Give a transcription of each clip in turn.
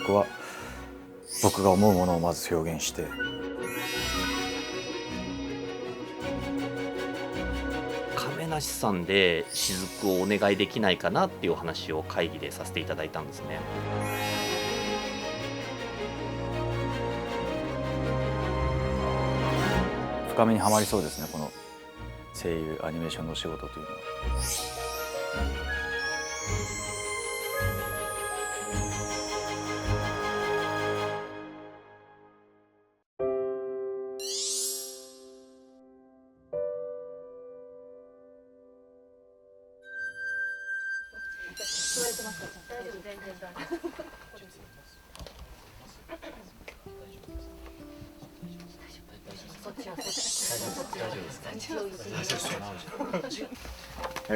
こは僕が思うものをまず表現して、亀梨さんで雫をお願いできないかなっていうお話を会議でさせていただいたんですね。深みにはまりそうですね、この声優アニメーションのお仕事というのは。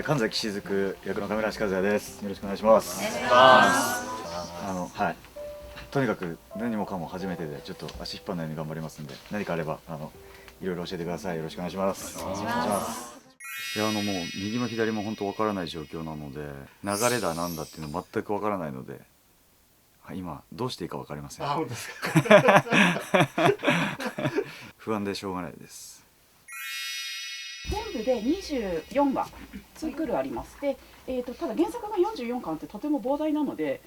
神崎雫役の亀梨和也です。よろしくお願いします。はい。とにかく何もかも初めてでちょっと足引っ張らないように頑張りますんで、何かあればいろいろ教えてください。よろしくお願いします。お願いします。いやもう右も左も本当わからない状況なので、流れだなんだっていうの全くわからないので、今どうしていいかわかりません。本当ですか。不安でしょうがないです。全部で24話2クールあります。で、ただ原作が44巻ってとても膨大なので、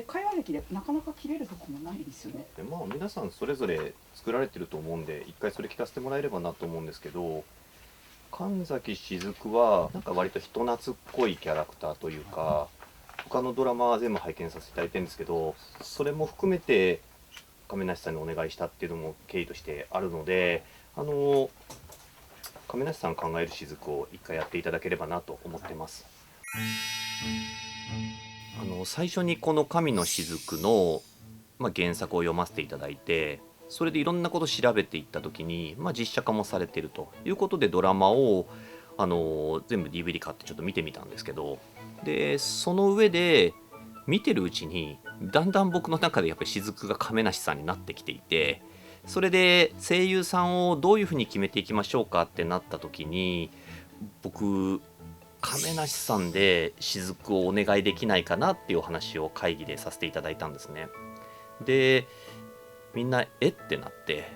会話劇でなかなか切れるとこもないですよね。まあ皆さんそれぞれ作られてると思うんで、一回それ聞かせてもらえればなと思うんですけど、神崎雫はなんか割と人懐っこいキャラクターというか、他のドラマは全部拝見させていただいてるんですけど、それも含めて亀梨さんにお願いしたっていうのも経緯としてあるので、亀梨さん考える雫を一回やっていただければなと思ってます。最初にこの神の雫の、原作を読ませていただいて、それでいろんなことを調べていった時に、実写化もされてるということでドラマを全部 DVD 買ってちょっと見てみたんですけど、でその上で見てるうちにだんだん僕の中でやっぱり雫が亀梨さんになってきていて、それで声優さんをどういうふうに決めていきましょうかってなった時に、僕亀梨さんで雫をお願いできないかなっていうお話を会議でさせていただいたんですね。でみんなってなって、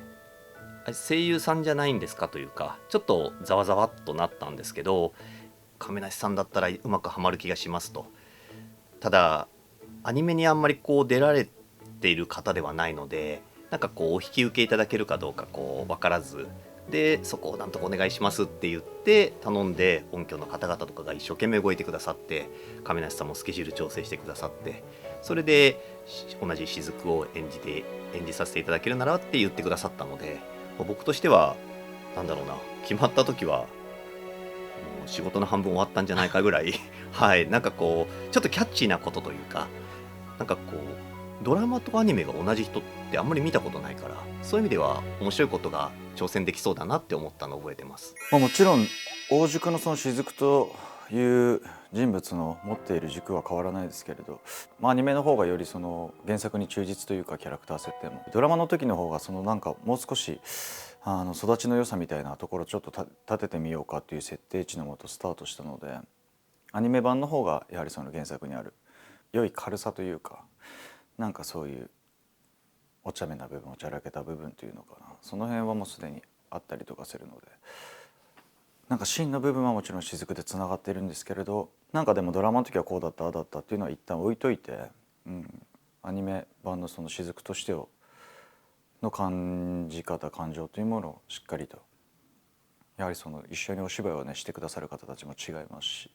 声優さんじゃないんですかというか、ちょっとざわざわっとなったんですけど、亀梨さんだったらうまくはまる気がしますと。ただアニメにあんまり出られている方ではないので、なんかお引き受けいただけるかどうか分からずで、そこをなんとかお願いしますって言って頼んで、音響の方々とかが一生懸命動いてくださって、亀梨さんもスケジュール調整してくださって、それで同じ雫を演じさせていただけるならって言ってくださったので、僕としては決まった時はもう仕事の半分終わったんじゃないかぐらいはいちょっとキャッチーなことというか、ドラマとアニメが同じ人ってあんまり見たことないから、そういう意味では面白いことが挑戦できそうだなって思ったのを覚えてます。もちろん大軸のその雫という人物の持っている軸は変わらないですけれど、アニメの方がよりその原作に忠実というか、キャラクター設定も、ドラマの時の方がそのもう少し育ちの良さみたいなところをちょっと立ててみようかっていう設定値のもとスタートしたので、アニメ版の方がやはりその原作にある良い軽さというか、そういうお茶目な部分、おちゃらけた部分というのかな、その辺はもうすでにあったりとかするので、芯の部分はもちろん雫でつながっているんですけれど、でもドラマの時はこうだったああだったっていうのは一旦置いといて、アニメ版のその雫としての感じ方、感情というものをしっかりと、やはりその一緒にお芝居をねしてくださる方たちも違いますし、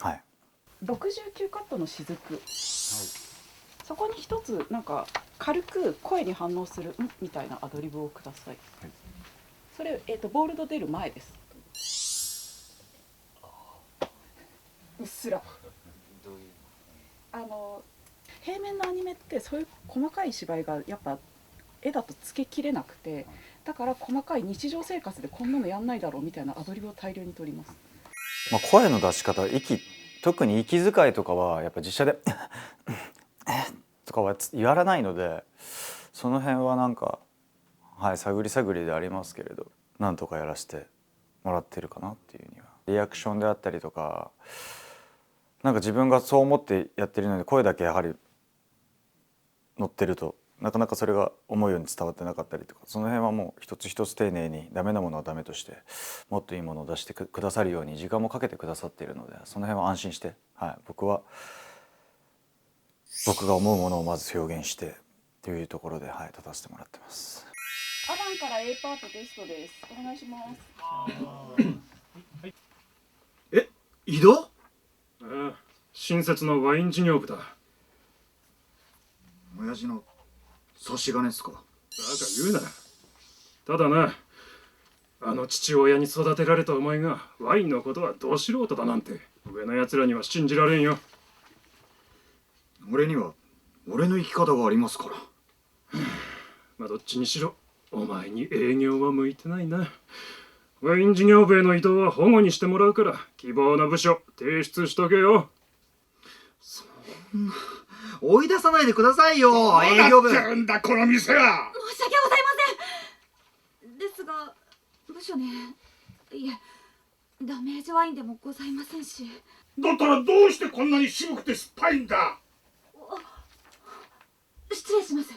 はい。69カットの雫、そこに一つ軽く声に反応するみたいなアドリブをください。それ、ボールド出る前です。うっすら平面のアニメってそういう細かい芝居がやっぱ絵だとつけきれなくて、だから細かい日常生活でこんなのやんないだろうみたいなアドリブを大量に取ります。声の出し方、特に息遣いとかはやっぱ実写でとかはやらないので、その辺は探り探りでありますけれど、なんとかやらせてもらってるかなっていうには。リアクションであったりとか、自分がそう思ってやってるので、声だけやはり乗ってるとなかなかそれが思うように伝わってなかったりとか、その辺はもう一つ一つ丁寧にダメなものはダメとしてもっといいものを出してくださるように時間もかけてくださっているので、その辺は安心して、僕が思うものをまず表現してというところで、立たせてもらってます。アバンから A パートテストです。お願いします。移動？ああ、新設のワイン事業部だ。親父の差し金っすか？バカ言うな。ただな、あの父親に育てられたお前がワインのことはど素人だなんて上のやつらには信じられんよ。俺には俺の生き方がありますから。まあどっちにしろお前に営業は向いてないな。ワイン事業部への移動は保護にしてもらうから希望の部署提出しとけよ。追い出さないでくださいよ、営業部。どうなってるんだこの店は。申し訳ございません。ですが部署ね、いえダメージワインでもございませんし。だったらどうしてこんなに渋くて酸っぱいんだ。失礼します。ど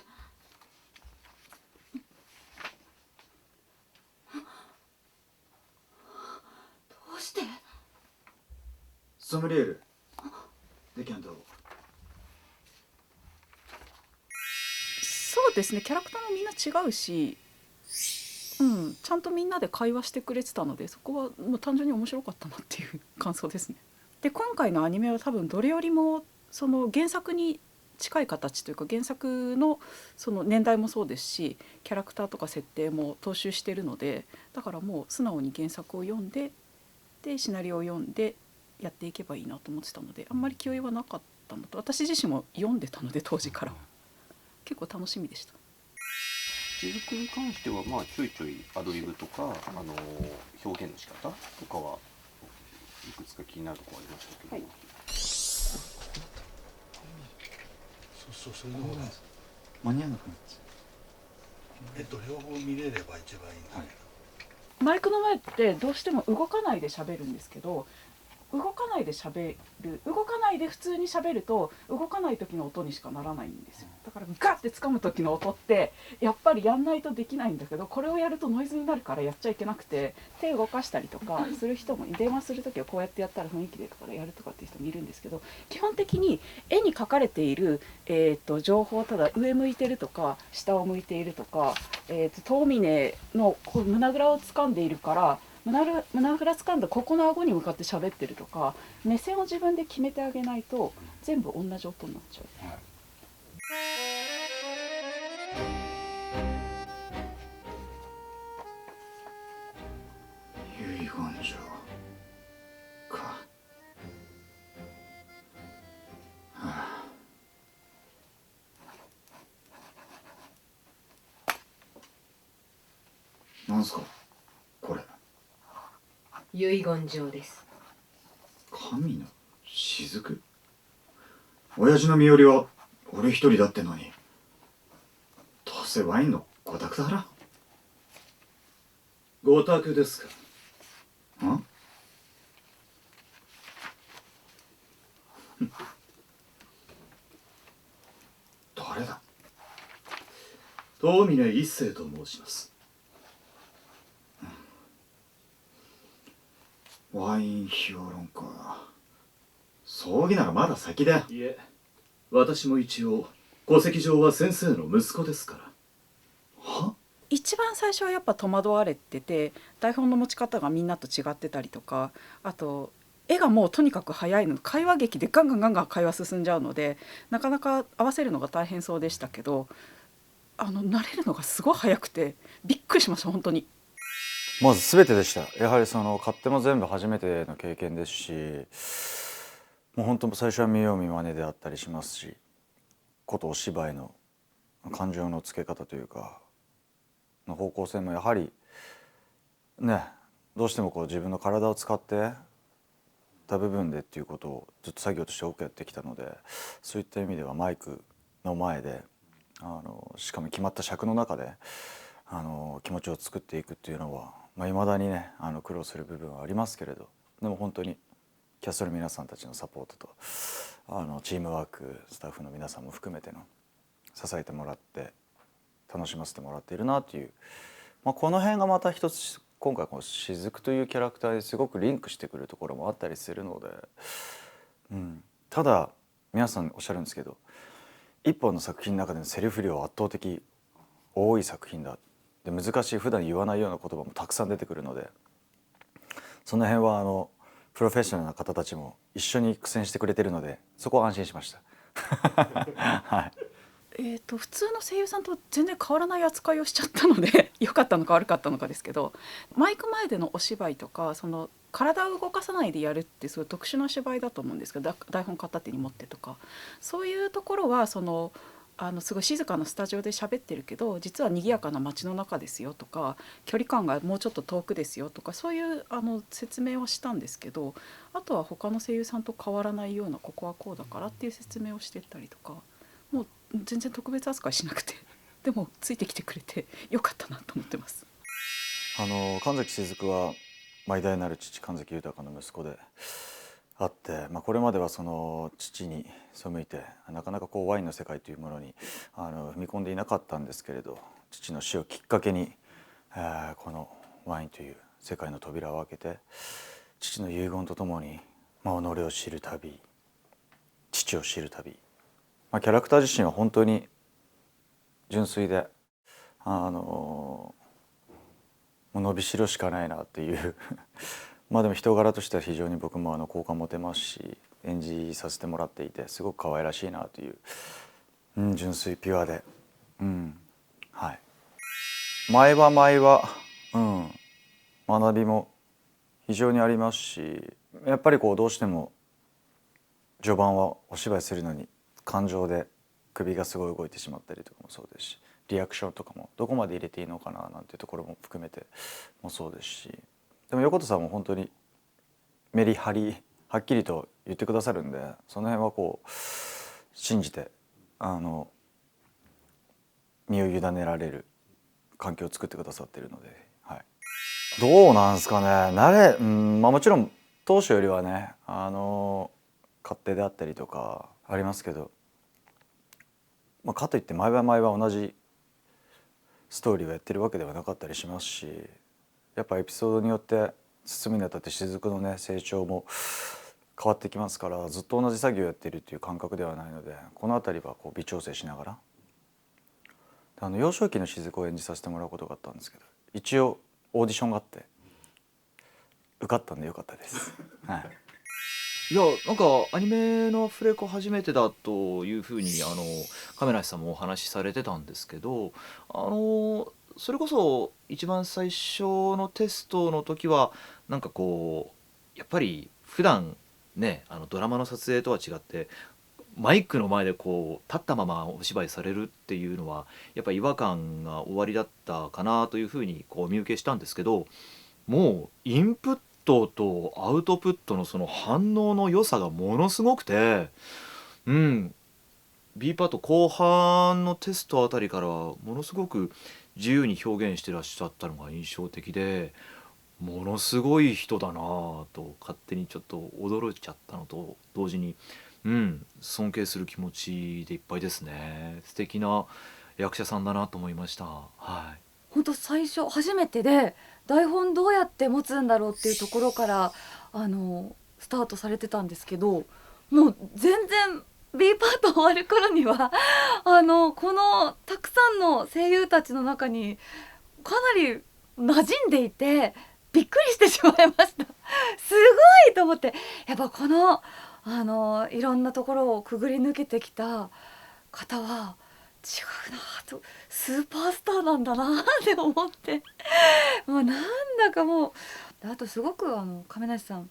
うして？ソムリエール、デキャンターを。そうですね、キャラクターもみんな違うし、ちゃんとみんなで会話してくれてたので、そこはもう単純に面白かったなっていう感想ですね。で今回のアニメは多分どれよりもその原作に近い形というか、原作のその年代もそうですしキャラクターとか設定も踏襲してるので、だからもう素直に原作を読んで、でシナリオを読んでやっていけばいいなと思ってたので、あんまり気負いはなかったのと、私自身も読んでたので当時から結構楽しみでした。雫に関してはまあちょいちょいアドリブとか、表現の仕方とかはいくつか気になるところありましたけど、はい、そういうのが間に合わなくなっちゃ両方見れれば一番いいんだけど、マイクの前ってどうしても動かないで喋るんですけど、動かないで普通に喋ると動かない時の音にしかならないんですよ。だからガッて掴む時の音ってやっぱりやんないとできないんだけど、これをやるとノイズになるからやっちゃいけなくて、手動かしたりとかする人も、電話する時はこうやってやったら雰囲気でとかやるとかっていう人もいるんですけど、基本的に絵に描かれている、情報をただ上向いてるとか下を向いているとか、遠峰のこう胸ぐらを掴んでいるから胸ぐら掴んだここの顎に向かって喋ってるとか、目線を自分で決めてあげないと全部同じ音になっちゃう。遺言状か。なんすかこれ？遺言状です。神の雫？親父の身寄りは俺一人だってのに、どうせワインのご託だら。ご託ですか？ん？誰だ？遠峰一世と申します。ワイン評論家。葬儀ならまだ先だよ。いえ、私も一応戸籍上は先生の息子ですから。は？一番最初はやっぱ戸惑われてて、台本の持ち方がみんなと違ってたりとか、あと絵がもうとにかく早いので会話劇でガンガン会話進んじゃうので、なかなか合わせるのが大変そうでしたけど、慣れるのがすごい早くてびっくりしました。本当にまず全てでした。やはりその勝手も全部初めての経験ですし、もう本当最初は見よう見まねであったりしますし、ことお芝居の感情のつけ方というかの方向性もやはりね、どうしてもこう自分の体を使ってた部分でっていうことをずっと作業として多くやってきたので、そういった意味ではマイクの前でしかも決まった尺の中で気持ちを作っていくっていうのは、未だにね苦労する部分はありますけれど、でも本当にキャストの皆さんたちのサポートとチームワーク、スタッフの皆さんも含めての支えてもらって楽しませてもらっているなという、この辺がまた一つ今回この雫というキャラクターですごくリンクしてくるところもあったりするので、ただ皆さんおっしゃるんですけど、一本の作品の中でのセリフ量圧倒的多い作品だで、難しい普段言わないような言葉もたくさん出てくるので、その辺はプロフェッショナルな方たちも一緒に苦戦してくれてるので、そこは安心しました。はい、普通の声優さんと全然変わらない扱いをしちゃったので良かったのか悪かったのかですけど、マイク前でのお芝居とか、その体を動かさないでやるってすごい特殊な芝居だと思うんですけど、台本片手に持ってとか、そういうところはすごい静かなスタジオで喋ってるけど実は賑やかな街の中ですよとか、距離感がもうちょっと遠くですよとか、そういう説明をしたんですけど、あとは他の声優さんと変わらないような、ここはこうだからっていう説明をしてったりとか、もう全然特別扱いしなくてでもついてきてくれてよかったなと思ってます。神崎雫は偉大なる父神崎豊の息子であって、これまではその父に背いてなかなかワインの世界というものに踏み込んでいなかったんですけれど、父の死をきっかけに、このワインという世界の扉を開けて、父の遺言とともに、己を知る旅、父を知る旅、キャラクター自身は本当に純粋で伸びしろしかないなっていうでも人柄としては非常に僕も好感持てますし、演じさせてもらっていてすごく可愛らしいなという、純粋ピュアで、はい、毎は、学びも非常にありますし、やっぱりどうしても序盤はお芝居するのに感情で首がすごい動いてしまったりとかもそうですし、リアクションとかもどこまで入れていいのかななんていうところも含めてもそうですし、でも横田さんも本当にメリハリはっきりと言ってくださるんで、その辺は信じて身を委ねられる環境を作ってくださっているので、はい、どうなんですかね、もちろん当初よりはね勝手であったりとかありますけど、かといって毎は同じストーリーをやってるわけではなかったりしますし、やっぱエピソードによって進むにあたって雫のね成長も変わってきますから、ずっと同じ作業をやっているっていう感覚ではないので、この辺りは微調整しながら幼少期の雫を演じさせてもらうことがあったんですけど、一応オーディションがあって受かったんでよかったです。はい、いや、なんかアニメのアフレコ初めてだというふうに亀梨さんもお話しされてたんですけど、それこそ一番最初のテストの時はなんかやっぱり普段ねドラマの撮影とは違ってマイクの前で立ったままお芝居されるっていうのはやっぱ違和感がおありだったかなというふうに見受けしたんですけど、もうインプットとアウトプットのその反応の良さがものすごくて、B パート後半のテストあたりからものすごく自由に表現してらっしゃったのが印象的で、ものすごい人だなぁと勝手にちょっと驚いちゃったのと同時に、尊敬する気持ちでいっぱいですね。素敵な役者さんだなと思いました。はい。本当最初初めてで台本どうやって持つんだろうっていうところからスタートされてたんですけど、もう全然 B パート終わる頃にはこのたくさんの声優たちの中にかなり馴染んでいてびっくりしてしまいました。すごいと思って、やっぱこのいろんなところをくぐり抜けてきた方は違うなと、スーパースターなんだなって思ってもうなんだかもう、あとすごく亀梨さん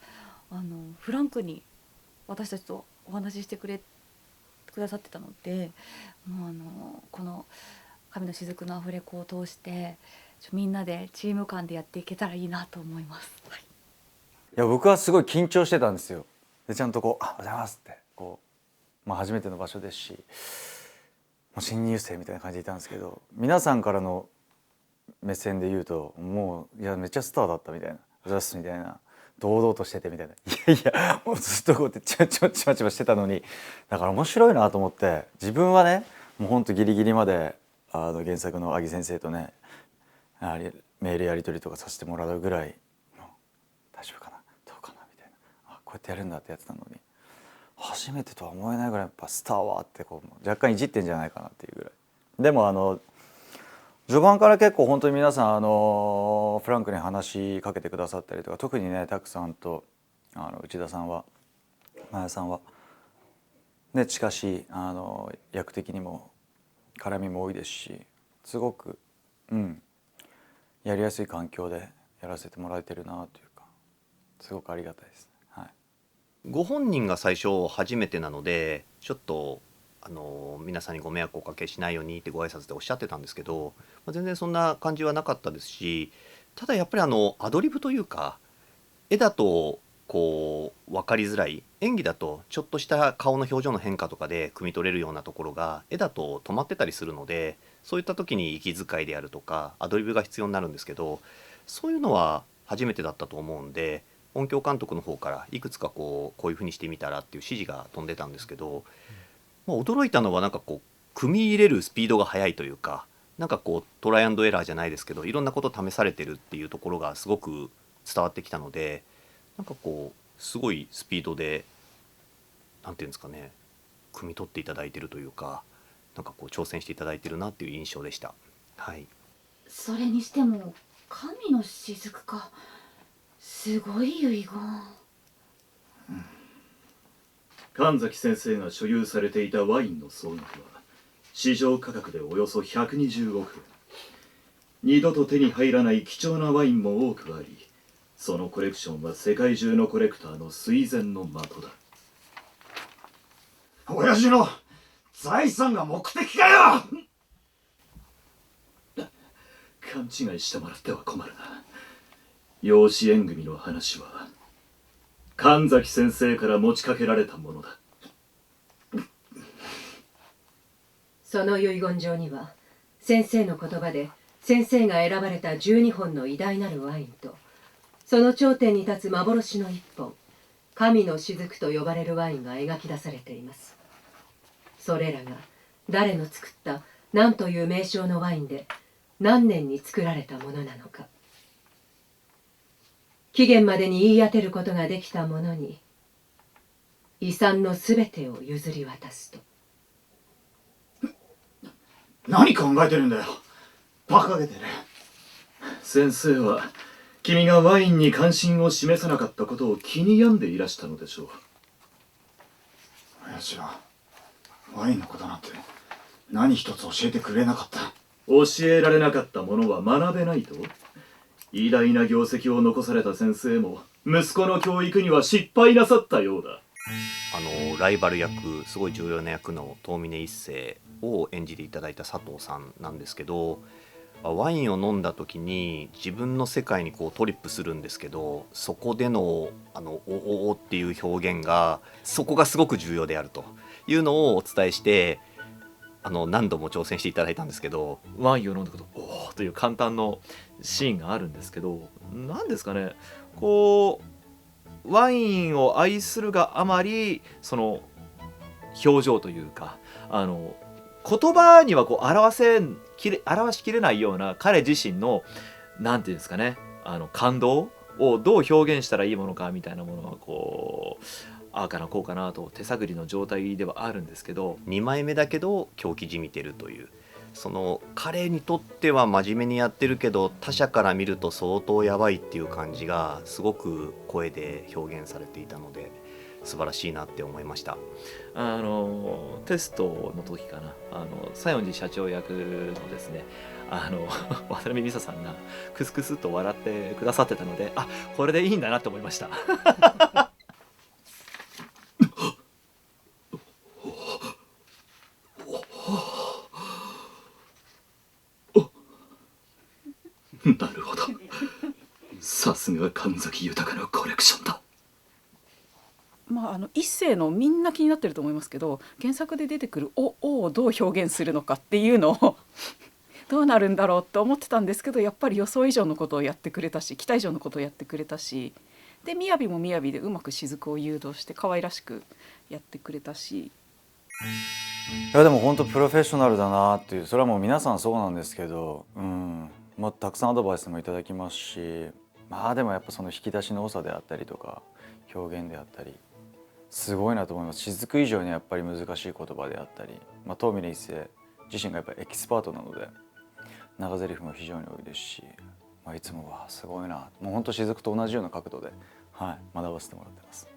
フランクに私たちとお話ししてくださってたので、もうこの神の雫のアフレコを通してみんなでチーム感でやっていけたらいいなと思います。はい、いや僕はすごい緊張してたんですよ。でちゃんと「おはようございます」って初めての場所ですし、新入生みたいな感じでいたんですけど、皆さんからの目線で言うともういやめっちゃスターだったみたいな、ザスみたいな、堂々としててみたいな、いやもうずっとこうやってちまちましてたのに、だから面白いなと思って、自分はねもうほんとギリギリまで原作の阿木先生とねメールやり取りとかさせてもらうぐらいの大丈夫かなどうかなみたいな、こうやってやるんだってやってたのに、初めてとは思えないぐらいやっぱスターはってこう若干いじってんじゃないかなっていうぐらい。でも序盤から結構本当に皆さんフランクに話しかけてくださったりとか、特にねタクさんと内田さんは真矢さんはね近しい役的にも絡みも多いですし、すごくやりやすい環境でやらせてもらえてるなというか、すごくありがたいです。はい、ご本人が最初初めてなのでちょっと皆さんにご迷惑をおかけしないようにってご挨拶でおっしゃってたんですけど、全然そんな感じはなかったですし、ただやっぱりアドリブというか、絵だとこう分かりづらい、演技だとちょっとした顔の表情の変化とかで汲み取れるようなところが絵だと止まってたりするので、そういった時に息遣いであるとかアドリブが必要になるんですけど、そういうのは初めてだったと思うんで、音響監督の方からいくつかこういう風にしてみたらっていう指示が飛んでたんですけど、驚いたのはなんかこう組み入れるスピードが速いというか、なんかこうトライアンドエラーじゃないですけど、いろんなこと試されてるっていうところがすごく伝わってきたので、なんかこうすごいスピードでなんていうんですかね、汲み取っていただいてるというか、なんかこう挑戦していただいてるなっていう印象でした。はい。それにしても神の雫か、すごい遺言。神崎先生が所有されていたワインの総額は市場価格でおよそ120億円。二度と手に入らない貴重なワインも多くあり、そのコレクションは世界中のコレクターの垂涎の的だ。親父の財産が目的かよ。勘違いしてもらっては困るな。養子縁組の話は神崎先生から持ちかけられたものだ。その遺言状には先生の言葉で先生が選ばれた12本の偉大なるワインと、その頂点に立つ幻の1本、神の雫と呼ばれるワインが描き出されています。それらが誰の作った何という名称のワインで何年に作られたものなのか、期限までに言い当てることができた者に遺産のすべてを譲り渡すと。何考えてるんだよ、馬鹿げてる。先生は君がワインに関心を示さなかったことを気に病んでいらしたのでしょう。親父はワインのことなんて何一つ教えてくれなかった。教えられなかったものは学べないと？偉大な業績を残された先生も息子の教育には失敗なさったようだ。ライバル役、すごい重要な役の遠峰一世を演じていただいた佐藤さんなんですけど、ワインを飲んだ時に自分の世界にこうトリップするんですけど、そこでのおおっていう表現が、そこがすごく重要であるというのをお伝えして、何度も挑戦していただいたんですけど、ワインを飲んだことおーという簡単のシーンがあるんですけど、何ですかね、こうワインを愛するがあまりその表情というか言葉にはこう表しきれないような彼自身のなんていうんですかね、感動をどう表現したらいいものかみたいなものはこうああかなこうかなと手探りの状態ではあるんですけど、2枚目だけど狂気じみてるという、その彼にとっては真面目にやってるけど他者から見ると相当やばいっていう感じがすごく声で表現されていたので素晴らしいなって思いました。テストの時かな、西園寺社長役のですね渡辺美沙さんがクスクスと笑ってくださってたので、あ、これでいいんだなって思いました。なるほど、さすが神崎豊のコレクションだ。一世のみんな気になってると思いますけど、原作で出てくるおをどう表現するのかっていうのをどうなるんだろうと思ってたんですけど、やっぱり予想以上のことをやってくれたし、期待以上のことをやってくれたし、で雅も雅でうまく雫を誘導して可愛らしくやってくれたし。いやでも本当プロフェッショナルだなっていう、それはもう皆さんそうなんですけど、たくさんアドバイスもいただきますし、でもやっぱその引き出しの多さであったりとか表現であったりすごいなと思います。雫以上にやっぱり難しい言葉であったり、東峰一世自身がやっぱりエキスパートなので長台詞も非常に多いですし、いつもすごいな、もう本当雫と同じような角度で、学ばせてもらってます。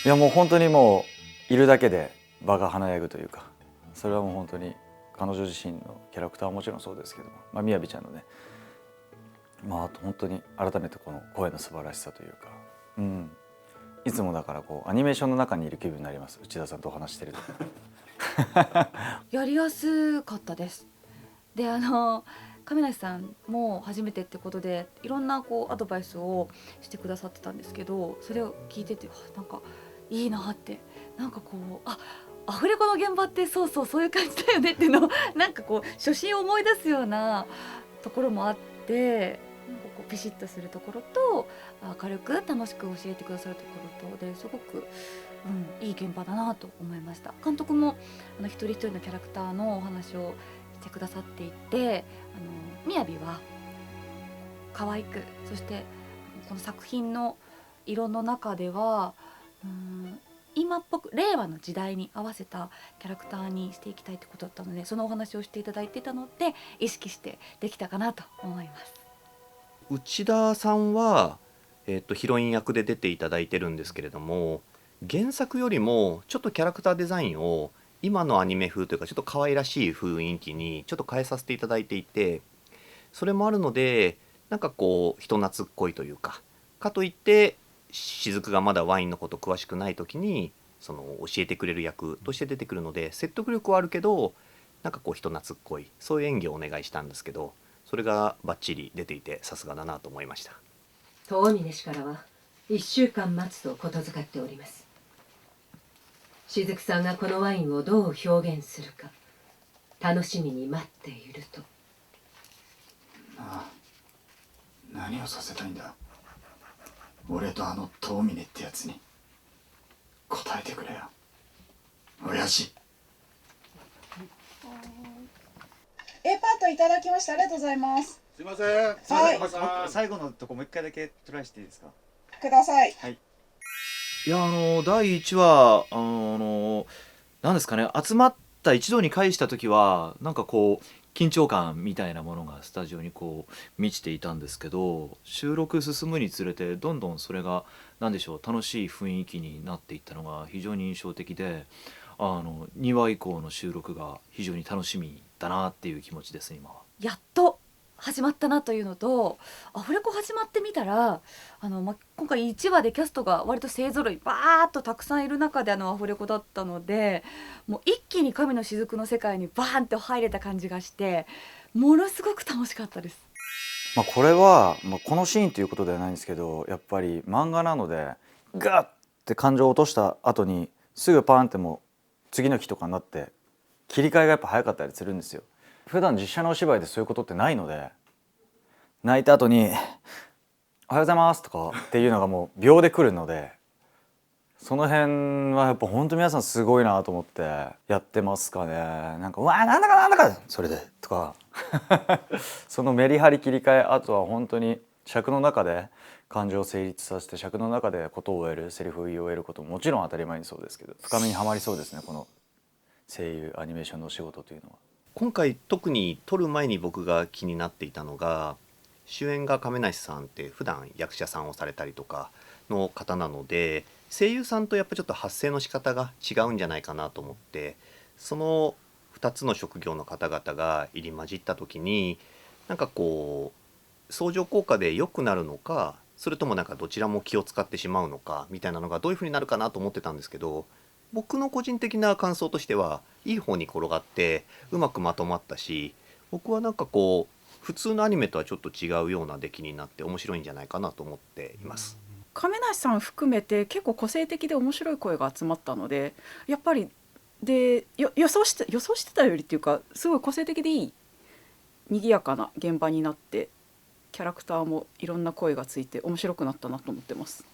いやもう本当にもういるだけで場が華やぐというか、それはもう本当に彼女自身のキャラクターはもちろんそうですけども、みやびちゃんのね、あと本当に改めてこの声の素晴らしさというか、いつもだからこうアニメーションの中にいる気分になります、内田さんとお話してると。やりやすかったです。で亀梨さんも初めてってことでいろんなアドバイスをしてくださってたんですけど、それを聞いててなんかいいなって、なんかアフレコの現場ってそういう感じだよねっていうのをなんか初心を思い出すようなところもあって、なんかピシッとするところと明るく楽しく教えてくださるところとですごく、いい現場だなと思いました。監督も一人一人のキャラクターのお話をしてくださっていて、みやびは可愛く、そしてこの作品の色の中では今っぽく令和の時代に合わせたキャラクターにしていきたいってことだったので、そのお話をしていただいていたので意識してできたかなと思います。内田さんは、ヒロイン役で出ていただいてるんですけれども、原作よりもちょっとキャラクターデザインを今のアニメ風というかちょっと可愛らしい雰囲気にちょっと変えさせていただいていて、それもあるのでなんか人懐っこいというか、かといって雫がまだワインのこと詳しくない時に教えてくれる役として出てくるので、説得力はあるけどなんか人懐っこい、そういう演技をお願いしたんですけど、それがバッチリ出ていてさすがだなと思いました。遠峰氏からは1週間待つとことづかっております。雫さんがこのワインをどう表現するか楽しみに待っていると。何をさせたいんだ、俺と遠峰ってやつに。答えてくれよ親父。A パートいただきました。ありがとうございます。すいません。最後のとこもう一回だけトライしていいですか。ください。いや第1話なんですかね、集まった一堂に会した時はなんか緊張感みたいなものがスタジオに満ちていたんですけど、収録進むにつれてどんどんそれが何でしょう、楽しい雰囲気になっていったのが非常に印象的で、2話以降の収録が非常に楽しみだなっていう気持ちです。今はやっと始まったなというのと、アフレコ始まってみたら今回1話でキャストが割と勢ぞろいバーッとたくさんいる中でアフレコだったので、もう一気に神の雫の世界にバーンと入れた感じがしてものすごく楽しかったです。これは、このシーンということではないんですけど、やっぱり漫画なのでガッて感情を落とした後にすぐパーンってもう次の日とかになって切り替えがやっぱ早かったりするんですよ。普段実写のお芝居でそういうことってないので、泣いた後に「おはようございます」とかっていうのがもう秒で来るので、その辺はやっぱ本当皆さんすごいなと思ってやってますかね。なんか「うわなんだかなんだかそれで」とかそのメリハリ切り替え、あとは本当に尺の中で感情を成立させて尺の中でことを終える、セリフを言い終えることももちろん当たり前にそうですけど、深みにはまりそうですね、この声優アニメーションのお仕事というのは。今回特に撮る前に僕が気になっていたのが、主演が亀梨さんって普段役者さんをされたりとかの方なので、声優さんとやっぱちょっと発声の仕方が違うんじゃないかなと思って、その2つの職業の方々が入り混じった時になんか相乗効果で良くなるのか、それともなんかどちらも気を使ってしまうのかみたいなのがどういう風になるかなと思ってたんですけど、僕の個人的な感想としてはいい方に転がってうまくまとまったし、僕はなんか普通のアニメとはちょっと違うような出来になって面白いんじゃないかなと思っています。亀梨さん含めて結構個性的で面白い声が集まったので、やっぱりで予想してたよりっていうか、すごい個性的でいい賑やかな現場になって、キャラクターもいろんな声がついて面白くなったなと思ってます。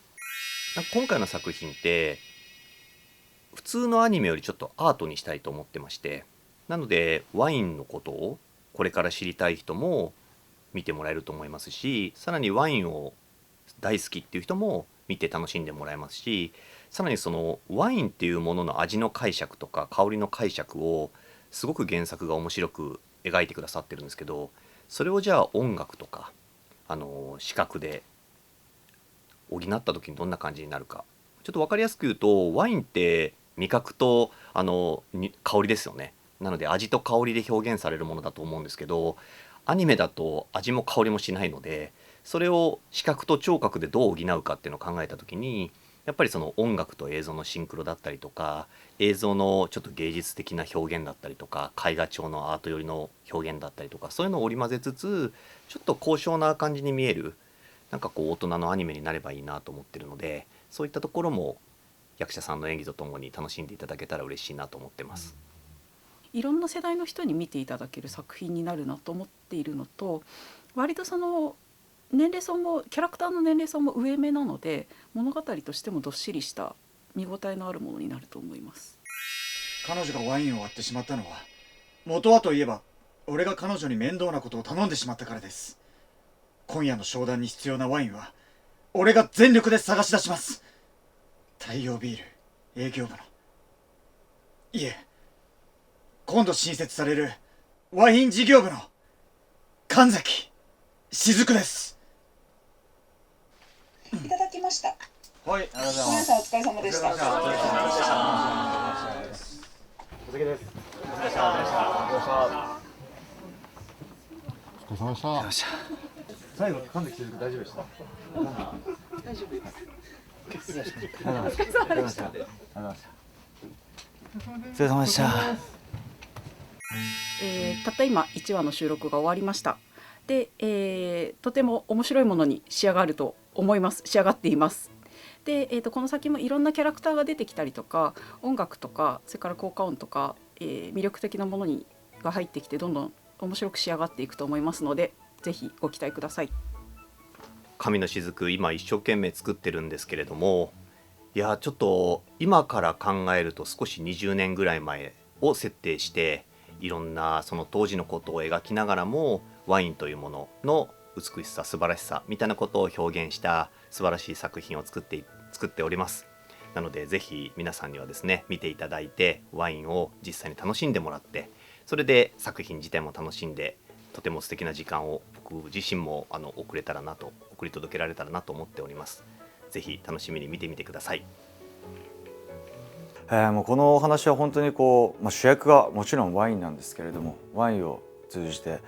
今回の作品って普通のアニメよりちょっとアートにしたいと思ってまして、なのでワインのことをこれから知りたい人も見てもらえると思いますし、さらにワインを大好きっていう人も見て楽しんでもらえますし、さらにそのワインっていうものの味の解釈とか香りの解釈をすごく原作が面白く描いてくださってるんですけど、それをじゃあ音楽とか視覚で補った時にどんな感じになるか、ちょっと分かりやすく言うと、ワインって味覚と香りですよね。なので味と香りで表現されるものだと思うんですけど、アニメだと味も香りもしないので、それを視覚と聴覚でどう補うかっていうのを考えた時に、やっぱりその音楽と映像のシンクロだったりとか、映像のちょっと芸術的な表現だったりとか、絵画調のアート寄りの表現だったりとか、そういうのを織り交ぜつつ、ちょっと高尚な感じに見える、なんかこう大人のアニメになればいいなと思ってるので、そういったところも役者さんの演技とともに楽しんでいただけたら嬉しいなと思ってます。いろんな世代の人に見ていただける作品になるなと思っているのと、割とその年齢層もキャラクターの年齢層も上目なので、物語としてもどっしりした見応えのあるものになると思います。彼女がワインを割ってしまったのは、元はといえば俺が彼女に面倒なことを頼んでしまったからです。今夜の商談に必要なワインは俺が全力で探し出します。太陽ビール営業部の、いえ、今度新設されるワイン事業部の神崎雫です。いただきました。はい、ありがとうございます。皆さんお疲れ様でした。お疲れ様でした。お疲れ様でした。お疲れ様でした。お疲れ様でした。最後神崎雫大丈夫でした？大丈夫です。お疲れ様でした。お疲れ様でした。お疲れ様でした。たった今1話の収録が終わりました。で、とても面白いものに仕上がると思います。仕上がっています。で、この先もいろんなキャラクターが出てきたりとか、音楽とかそれから効果音とか、魅力的なものが入ってきて、どんどん面白く仕上がっていくと思いますので、ぜひご期待ください。神の雫、今一生懸命作ってるんですけれども、いやちょっと今から考えると少し20年ぐらい前を設定して、いろんなその当時のことを描きながらも、ワインというものの美しさ、素晴らしさみたいなことを表現した素晴らしい作品を作っております。なのでぜひ皆さんにはですね、見ていただいて、ワインを実際に楽しんでもらって、それで作品自体も楽しんで、とても素敵な時間を僕自身も送り届けられたらなと思っております。ぜひ楽しみに見てみてください。もうこのお話は本当にこう、主役はもちろんワインなんですけれども、ワインを通じて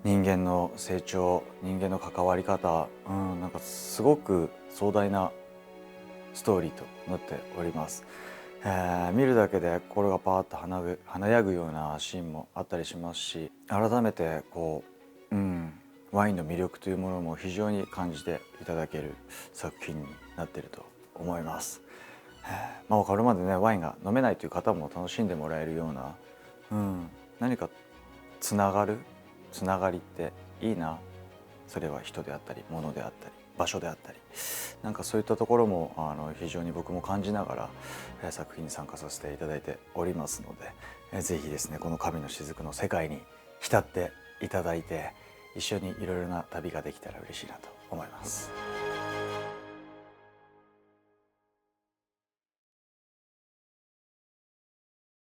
人間の成長、人間の関わり方、なんかすごく壮大なストーリーとなっております。見るだけで心がパーッと華やぐようなシーンもあったりしますし、改めてこう、ワインの魅力というものも非常に感じていただける作品になっていると思います。これまでね、ワインが飲めないという方も楽しんでもらえるような、何かつながりっていいな。それは人であったり物であったり場所であったり、なんかそういったところも非常に僕も感じながら作品に参加させていただいておりますので、ぜひですね、この神の雫の世界に浸っていただいて、一緒にいろいろな旅ができたら嬉しいなと思います。